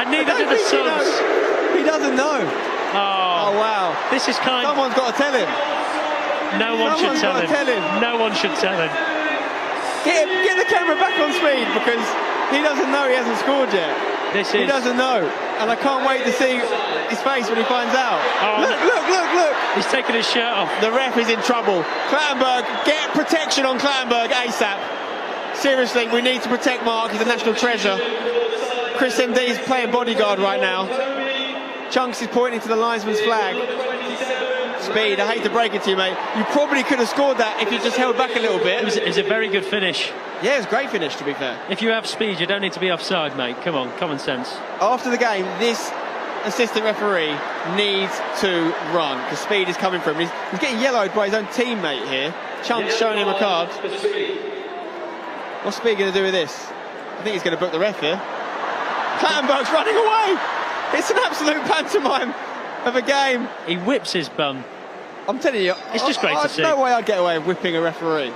And neither do the subs. He doesn't know. Oh, wow. This is kind. Someone's got to tell him. No one should tell him. No one should tell him. Get the camera back on Speed, because he doesn't know he hasn't scored yet. He doesn't know, and I can't wait to see his face when he finds out. Oh, Look! He's taking his shirt off. The ref is in trouble. Clattenburg, get protection on Clattenburg ASAP. Seriously, we need to protect Mark. He's a national treasure. Chris MD is playing bodyguard right now. Chunks is pointing to the linesman's flag. Speed, I hate to break it to you, mate. You probably could have scored that if you just held back a little bit. It was a very good finish. Yeah, it was a great finish, to be fair. If you have speed, you don't need to be offside, mate. Come on, common sense. After the game, this assistant referee needs to run, because Speed is coming for him. He's getting yellowed by his own teammate here. Chunks showing him a card. What's Speed going to do with this? I think he's going to book the ref here. Clattenburg's running away! It's an absolute pantomime of a game. He whips his bum. I'm telling you, it's just great to see. There's no way I'd get away with whipping a referee.